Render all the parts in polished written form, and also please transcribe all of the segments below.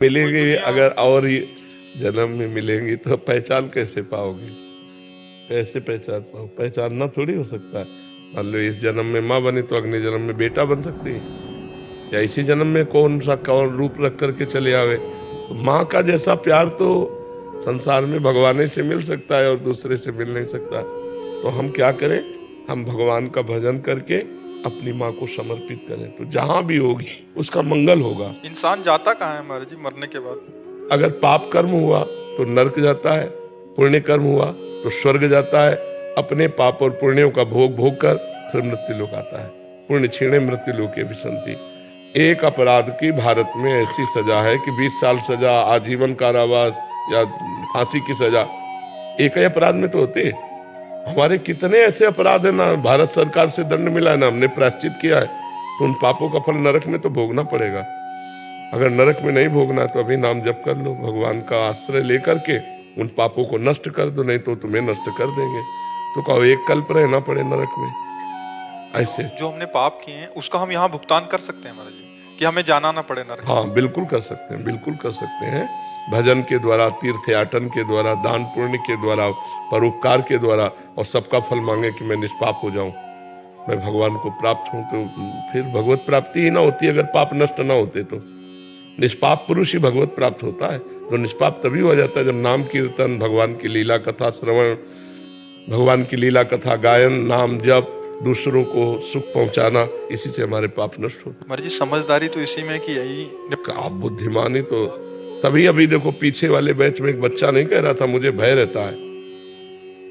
मिलेंगे अगर और ये जन्म में मिलेंगी तो पहचान कैसे पाओगे? कैसे पहचान पाओ? पहचानना थोड़ी हो सकता है। मान लो इस जन्म में माँ बनी तो अगले जन्म में बेटा बन सकती है, या इसी जन्म में कौन रूप रख करके चले आवे। तो माँ का जैसा प्यार तो संसार में भगवान से मिल सकता है और दूसरे से मिल नहीं सकता। तो हम क्या करें? हम भगवान का भजन करके अपनी माँ को समर्पित करें, तो जहां भी होगी उसका मंगल होगा। इंसान जाता कहाँ है महाराज जी मरने के बाद? अगर पाप कर्म हुआ तो नरक जाता है, पुण्य कर्म हुआ तो स्वर्ग जाता है। अपने पाप और पुण्यों का भोग भोग कर फिर मृत्यु लोक आता है। पुण्य क्षीणे मृत्यु लोके विसंति। एक अपराध की भारत में ऐसी सजा है कि 20 साल सजा, आजीवन कारावास या फांसी की सजा एक ही अपराध में तो होते। हमारे कितने ऐसे अपराध है ना, भारत सरकार से दंड मिला है ना, हमने प्रायश्चित किया है, तो उन पापों का फल नरक में तो भोगना पड़ेगा। अगर नरक में नहीं भोगना है तो अभी नाम जप कर लो, भगवान का आश्रय लेकर के उन पापों को नष्ट कर दो, नहीं तो तुम्हें नष्ट कर देंगे। तो कहो एक कल्प रहना पड़े नरक में। ऐसे जो हमने पाप किए हैं उसका हम यहाँ भुगतान कर सकते हैं महाराज जी, कि हमें जाना ना पड़े नरक? हाँ बिल्कुल कर सकते हैं, बिल्कुल कर सकते हैं। भजन के द्वारा, तीर्थयाटन के द्वारा, दान पुण्य के द्वारा, परोपकार के द्वारा, और सबका फल मांगे कि मैं निष्पाप हो जाऊं, मैं भगवान को प्राप्त हूं, तो फिर भगवत प्राप्ति ही ना होती अगर पाप नष्ट ना होते। तो निष्पाप पुरुष ही भगवत प्राप्त होता है। तो निष्पाप तभी हो जाता है जब नाम कीर्तन, भगवान की लीला कथा श्रवण, भगवान की लीला कथा गायन, नाम जप, दूसरों को सुख पहुंचाना, इसी से हमारे पाप नष्ट होते। महाराज जी समझदारी तो इसी में कि यही आप बुद्धिमानी तो तभी। अभी देखो पीछे वाले बैच में एक बच्चा नहीं कह रहा था मुझे भय रहता है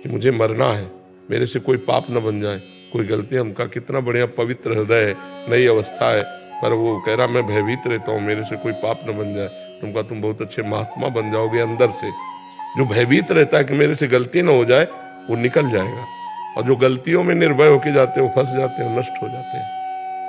कि मुझे मरना है, मेरे से कोई पाप न बन जाए, कोई गलती। हमका कितना बढ़िया पवित्र हृदय है, नई अवस्था है, पर वो कह रहा मैं भयभीत रहता हूँ मेरे से कोई पाप न बन जाए। तुमका तुम बहुत अच्छे महात्मा बन जाओगे अंदर से। जो भयभीत रहता है कि मेरे से गलती न हो जाए वो निकल जाएगा, और जो गलतियों में निर्भय होके जाते हैं वो फंस जाते हैं, नष्ट हो जाते हैं।